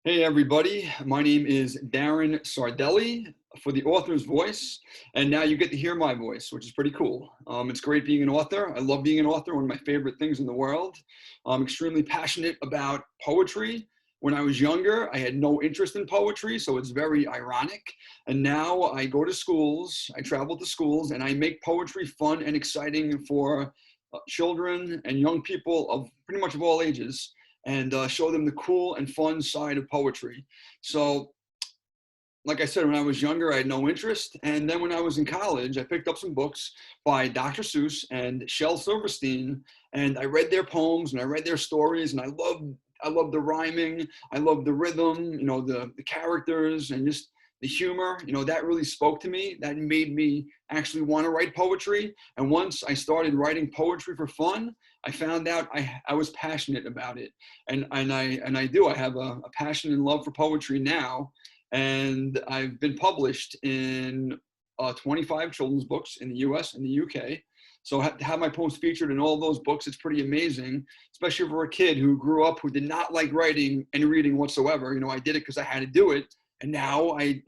Hey everybody, my name is Darren Sardelli for the author's voice, and now you get to hear my voice, which is pretty cool. It's great being an author. I love being an author, one of my favorite things in the world. I'm extremely passionate about poetry. When I was younger, I had no interest in poetry, so it's very ironic. And now I go to schools, I travel to schools, and I make poetry fun and exciting for children and young people of pretty much of all ages, and show them the cool and fun side of poetry. So, like I said, when I was younger, I had no interest. And then when I was in college, I picked up some books by Dr. Seuss and Shel Silverstein, and I read their poems and I read their stories, and I loved the rhyming, I loved the rhythm, the characters, and just the humor. That really spoke to me. That made me actually want to write poetry. And once I started writing poetry for fun, I found out I was passionate about it. And I have a passion and love for poetry now. And I've been published in 25 children's books in the US and the UK. So to have my poems featured in all those books, it's pretty amazing, especially for a kid who grew up who did not like writing and reading whatsoever. I did it because I had to do it. And now I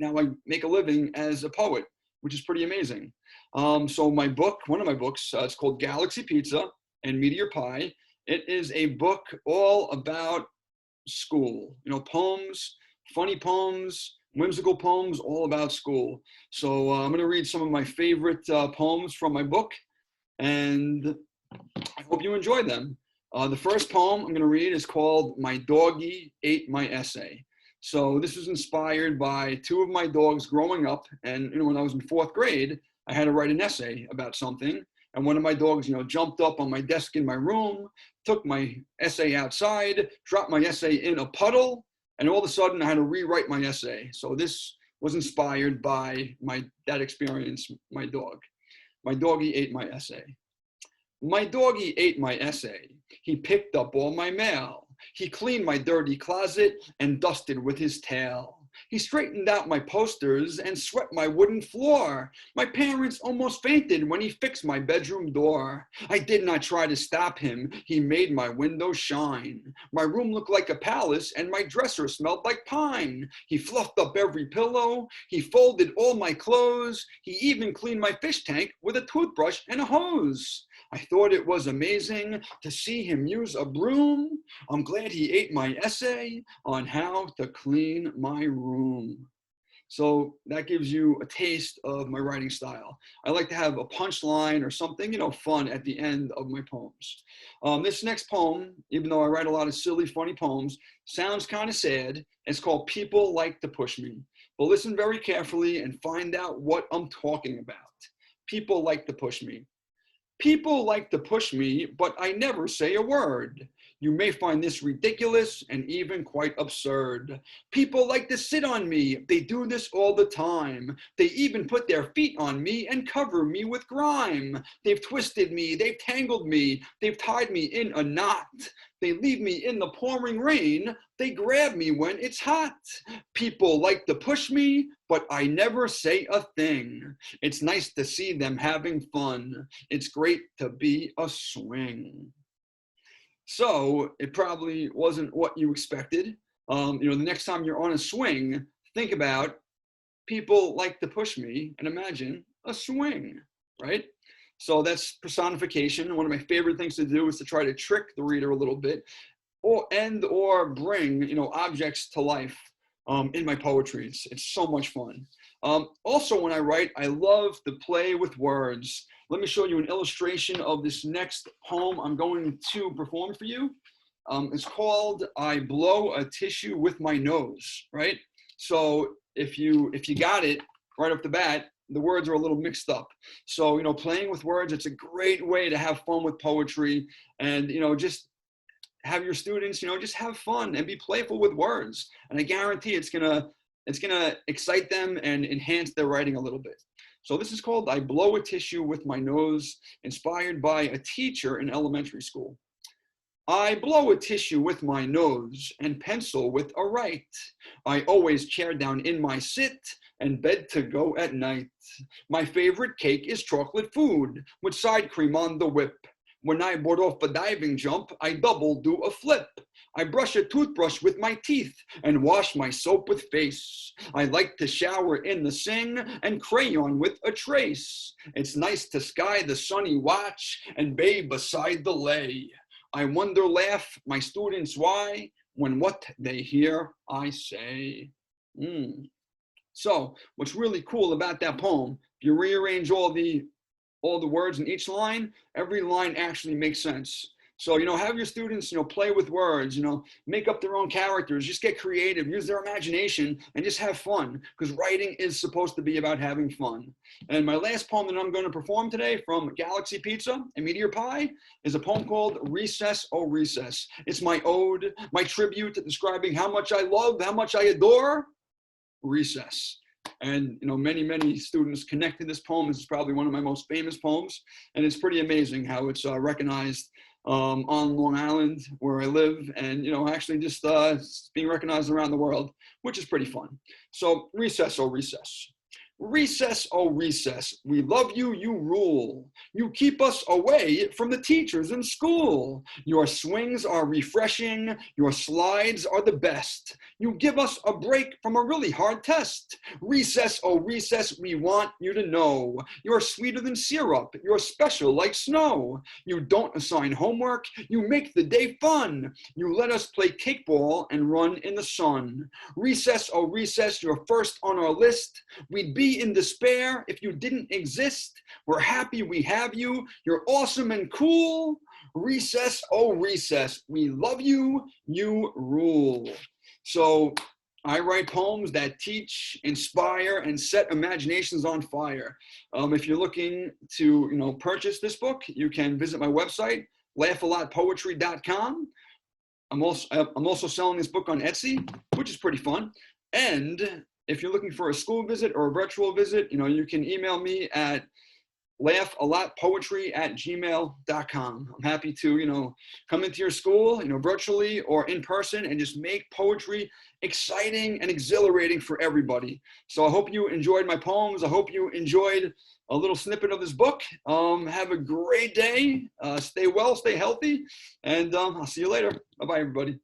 make a living as a poet, which is pretty amazing. So my book, one of my books, it's called Galaxy Pizza and Meteor Pie. It is a book all about school, poems, funny poems, whimsical poems, all about school. So I'm going to read some of my favorite poems from my book, and I hope you enjoy them. The first poem I'm going to read is called My Doggy Ate My Essay. So this was inspired by two of my dogs growing up. And when I was in fourth grade, I had to write an essay about something. And one of my dogs, jumped up on my desk in my room, took my essay outside, dropped my essay in a puddle, and all of a sudden I had to rewrite my essay. So this was inspired by that experience, my dog. My doggy ate my essay. My doggy ate my essay. He picked up all my mail. He cleaned my dirty closet and dusted with his tail. He straightened out my posters and swept my wooden floor. My parents almost fainted when he fixed my bedroom door. I did not try to stop him. He made my window shine. My room looked like a palace and my dresser smelled like pine. He fluffed up every pillow. He folded all my clothes. He even cleaned my fish tank with a toothbrush and a hose. I thought it was amazing to see him use a broom. I'm glad he ate my essay on how to clean my room. So that gives you a taste of my writing style. I like to have a punchline or something, fun at the end of my poems. This next poem, even though I write a lot of silly, funny poems, sounds kind of sad. It's called People Like to Push Me. But listen very carefully and find out what I'm talking about. People like to push me. People like to push me, but I never say a word. You may find this ridiculous and even quite absurd. People like to sit on me. They do this all the time. They even put their feet on me and cover me with grime. They've twisted me. They've tangled me. They've tied me in a knot. They leave me in the pouring rain. They grab me when it's hot. People like to push me, but I never say a thing. It's nice to see them having fun. It's great to be a swing. So it probably wasn't what you expected. The next time you're on a swing, think about people like to push me and imagine a swing, right? So that's personification. One of my favorite things to do is to try to trick the reader a little bit or bring, objects to life in my poetry. It's so much fun. Also, when I write, I love to play with words. Let me show you an illustration of this next poem I'm going to perform for you. It's called I Blow a Tissue with My Nose, right? So if you got it right off the bat, the words are a little mixed up. So, playing with words, it's a great way to have fun with poetry and, just have your students, just have fun and be playful with words. And I guarantee it's gonna excite them and enhance their writing a little bit. So this is called I Blow a Tissue with My Nose, inspired by a teacher in elementary school. I blow a tissue with my nose and pencil with a right. I always chair down in my sit and bed to go at night. My favorite cake is chocolate food with side cream on the whip. When I board off a diving jump, I double do a flip. I brush a toothbrush with my teeth and wash my soap with face. I like to shower in the sing and crayon with a trace. It's nice to sky the sunny watch and bathe beside the lay. I wonder, laugh my students why when what they hear I say. So what's really cool about that poem, if you rearrange all the words in each line, every line actually makes sense. So, have your students, play with words, make up their own characters, just get creative, use their imagination, and just have fun, because writing is supposed to be about having fun. And my last poem that I'm going to perform today from Galaxy Pizza and Meteor Pie is a poem called Recess, Oh Recess. It's my ode, my tribute describing how much I love, how much I adore recess. And many students connected this poem. This is probably one of my most famous poems, and it's pretty amazing how it's recognized on Long Island where I live, and actually just being recognized around the world, which is pretty fun. So recess, oh recess. Recess, oh recess, we love you, you rule. You keep us away from the teachers in school. Your swings are refreshing, your slides are the best. You give us a break from a really hard test. Recess, oh recess, we want you to know. You're sweeter than syrup, you're special like snow. You don't assign homework, you make the day fun. You let us play kickball and run in the sun. Recess, oh recess, you're first on our list. We'd be in despair if you didn't exist. We're happy we have you. You're awesome and cool. Recess, oh recess, we love you, you rule. So I write poems that teach, inspire, and set imaginations on fire. If you're looking to purchase this book, you can visit my website, LaughAlotPoetry.com. I'm also selling this book on Etsy, which is pretty fun. And if you're looking for a school visit or a virtual visit, you can email me at LaughAlotPoetry@gmail.com. I'm happy to, come into your school, virtually or in person, and just make poetry exciting and exhilarating for everybody. So I hope you enjoyed my poems. I hope you enjoyed a little snippet of this book. Have a great day. Stay well, stay healthy, and I'll see you later. Bye-bye, everybody.